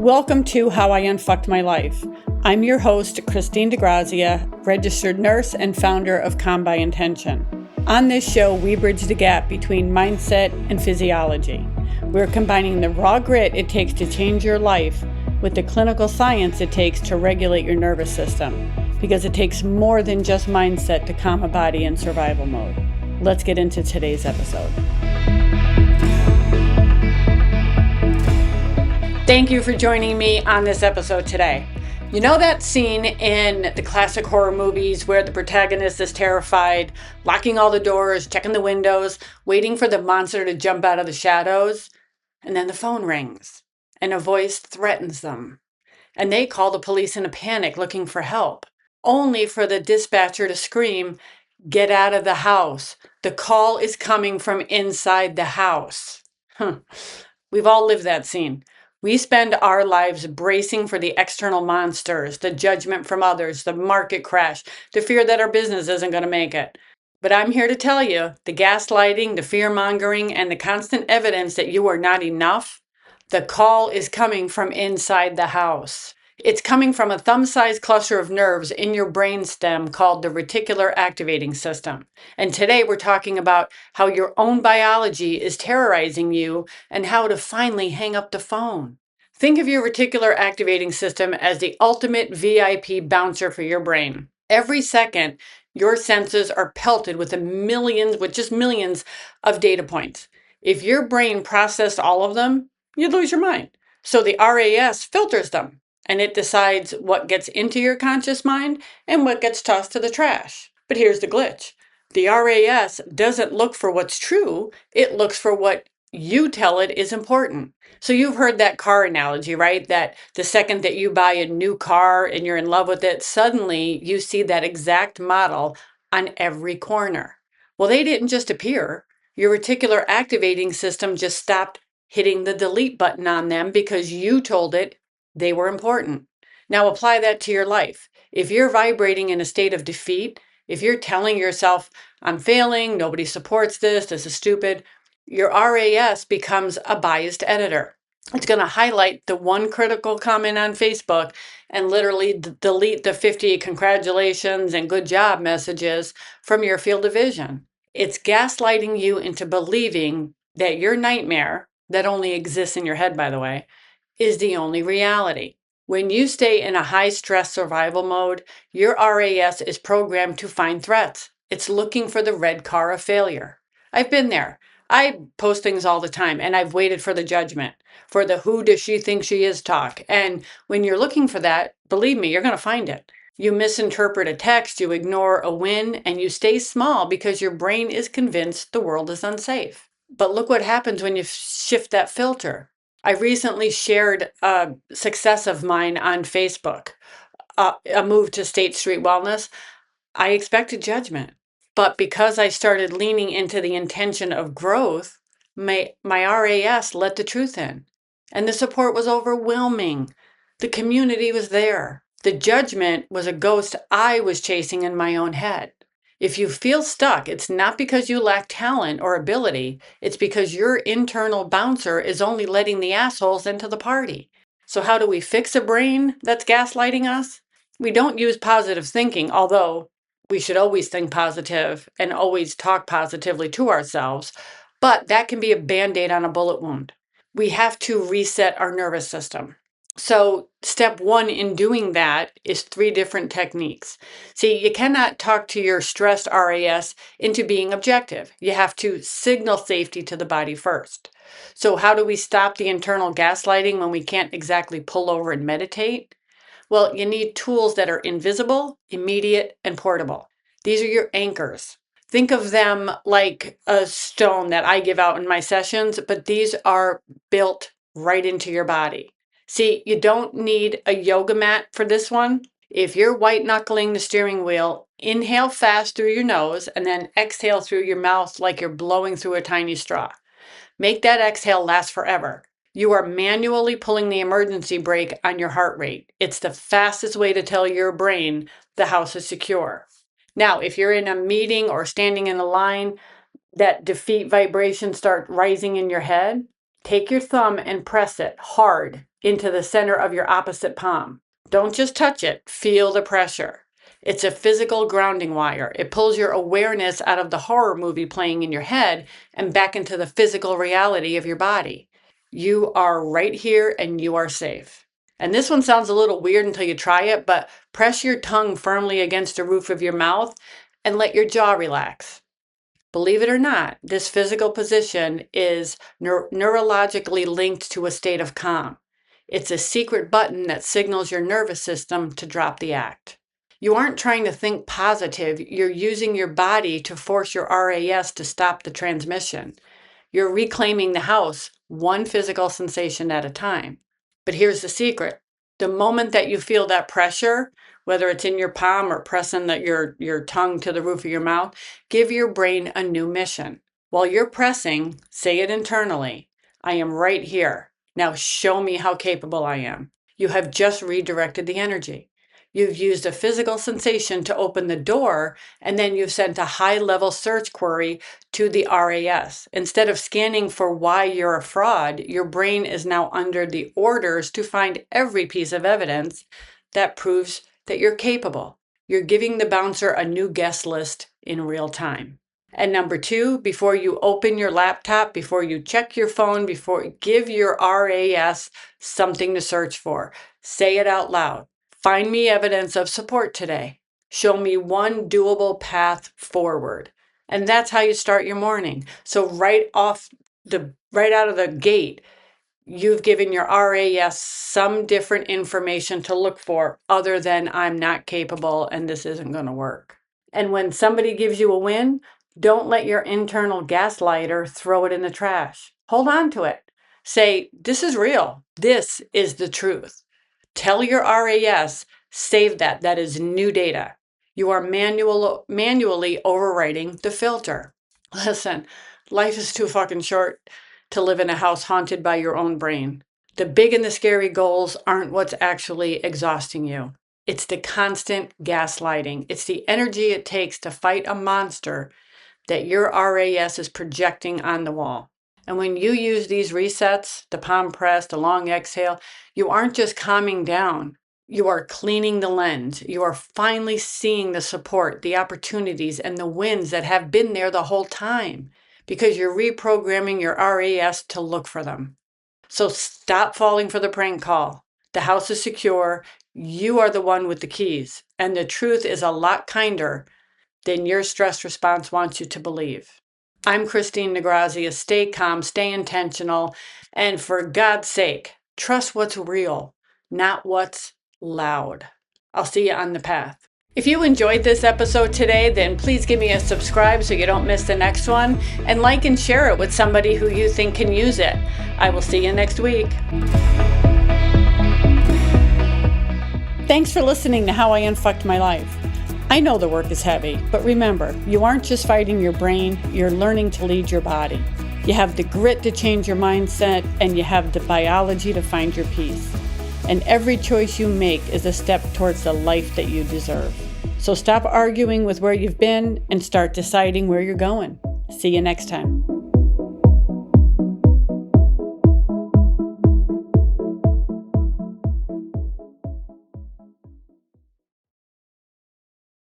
Welcome to How I Unfucked My Life. I'm your host, Christine DeGrazia, registered nurse and founder of Calm by Intention. On this show, we bridge the gap between mindset and physiology. We're combining the raw grit it takes to change your life with the clinical science it takes to regulate your nervous system, because it takes more than just mindset to calm a body in survival mode. Let's get into today's episode. Thank you for joining me on this episode today. You know that scene in the classic horror movies where the protagonist is terrified, locking all the doors, checking the windows, waiting for the monster to jump out of the shadows, and then the phone rings and a voice threatens them. And they call the police in a panic looking for help, only for the dispatcher to scream, "Get out of the house. The call is coming from inside the house." We've all lived that scene. We spend our lives bracing for the external monsters, the judgment from others, the market crash, the fear that our business isn't going to make it. But I'm here to tell you, the gaslighting, the fear-mongering, and the constant evidence that you are not enough, the call is coming from inside the house. It's coming from a thumb-sized cluster of nerves in your brainstem called the Reticular Activating System. And today we're talking about how your own biology is terrorizing you and how to finally hang up the phone. Think of your Reticular Activating System as the ultimate VIP bouncer for your brain. Every second, your senses are pelted with millions of data points. If your brain processed all of them, you'd lose your mind. So the RAS filters them, and it decides what gets into your conscious mind and what gets tossed to the trash. But here's the glitch. The RAS doesn't look for what's true, it looks for what you tell it is important. So you've heard that car analogy, right? That the second that you buy a new car and you're in love with it, suddenly you see that exact model on every corner. Well, they didn't just appear. Your reticular activating system just stopped hitting the delete button on them because you told it they were important. Now apply that to your life. If you're vibrating in a state of defeat, if you're telling yourself, "I'm failing, nobody supports this is stupid," your RAS becomes a biased editor. It's going to highlight the one critical comment on Facebook and literally delete the 50 congratulations and good job messages from your field of vision. It's gaslighting you into believing that your nightmare, that only exists in your head, by the way, is the only reality. When you stay in a high stress survival mode, your RAS is programmed to find threats. It's looking for the red car of failure. I've been there. I post things all the time and I've waited for the judgment, for the "who does she think she is" talk. And when you're looking for that, believe me, you're going to find it. You misinterpret a text, you ignore a win, and you stay small because your brain is convinced the world is unsafe. But look what happens when you shift that filter. I recently shared a success of mine on Facebook, a move to State Street Wellness. I expected judgment, but because I started leaning into the intention of growth, my RAS let the truth in, and the support was overwhelming. The community was there. The judgment was a ghost I was chasing in my own head. If you feel stuck, it's not because you lack talent or ability. It's because your internal bouncer is only letting the assholes into the party. So how do we fix a brain that's gaslighting us? We don't use positive thinking, although we should always think positive and always talk positively to ourselves, but that can be a Band-Aid on a bullet wound. We have to reset our nervous system. So step one in doing that is 3 different techniques. See, you cannot talk to your stressed RAS into being objective. You have to signal safety to the body first. So how do we stop the internal gaslighting when we can't exactly pull over and meditate? Well, you need tools that are invisible, immediate, and portable. These are your anchors. Think of them like a stone that I give out in my sessions, but these are built right into your body. See, you don't need a yoga mat for this one. If you're white knuckling the steering wheel, inhale fast through your nose and then exhale through your mouth like you're blowing through a tiny straw. Make that exhale last forever. You are manually pulling the emergency brake on your heart rate. It's the fastest way to tell your brain the house is secure. Now, if you're in a meeting or standing in a line, that defeat vibrations start rising in your head, Take your thumb and press it hard into the center of your opposite palm. Don't just touch it, feel the pressure. It's a physical grounding wire. It pulls your awareness out of the horror movie playing in your head and back into the physical reality of your body. You are right here and you are safe. And this one sounds a little weird until you try it, but press your tongue firmly against the roof of your mouth and let your jaw relax. Believe it or not, this physical position is neurologically linked to a state of calm. It's a secret button that signals your nervous system to drop the act. You aren't trying to think positive, you're using your body to force your RAS to stop the transmission. You're reclaiming the house, one physical sensation at a time. But here's the secret. The moment that you feel that pressure, whether it's in your palm or pressing your tongue to the roof of your mouth, give your brain a new mission. While you're pressing, say it internally. I am right here. Now show me how capable I am. You have just redirected the energy. You've used a physical sensation to open the door, and then you've sent a high-level search query to the RAS. Instead of scanning for why you're a fraud, your brain is now under the orders to find every piece of evidence that proves that you're capable. You're giving the bouncer a new guest list in real time. And number 2, before you open your laptop, before you check your phone, give your RAS something to search for. Say it out loud. Find me evidence of support today. Show me one doable path forward. And that's how you start your morning. So right out of the gate, you've given your RAS some different information to look for other than I'm not capable and this isn't going to work. And when somebody gives you a win, don't let your internal gaslighter throw it in the trash. Hold on to it. Say, this is real. This is the truth. Tell your RAS, save that. That is new data. You are manually overwriting the filter. Listen, life is too fucking short to live in a house haunted by your own brain. The big and the scary goals aren't what's actually exhausting you. It's the constant gaslighting. It's the energy it takes to fight a monster that your RAS is projecting on the wall. And when you use these resets, the palm press, the long exhale, you aren't just calming down. You are cleaning the lens. You are finally seeing the support, the opportunities, and the wins that have been there the whole time because you're reprogramming your RAS to look for them. So stop falling for the prank call. The house is secure. You are the one with the keys. And the truth is a lot kinder than your stress response wants you to believe. I'm Christine Negrazia. Stay calm, stay intentional, and for God's sake, trust what's real, not what's loud. I'll see you on the path. If you enjoyed this episode today, then please give me a subscribe so you don't miss the next one, and like and share it with somebody who you think can use it. I will see you next week. Thanks for listening to How I Unfucked My Life. I know the work is heavy, but remember, you aren't just fighting your brain, you're learning to lead your body. You have the grit to change your mindset, and you have the biology to find your peace. And every choice you make is a step towards the life that you deserve. So stop arguing with where you've been and start deciding where you're going. See you next time.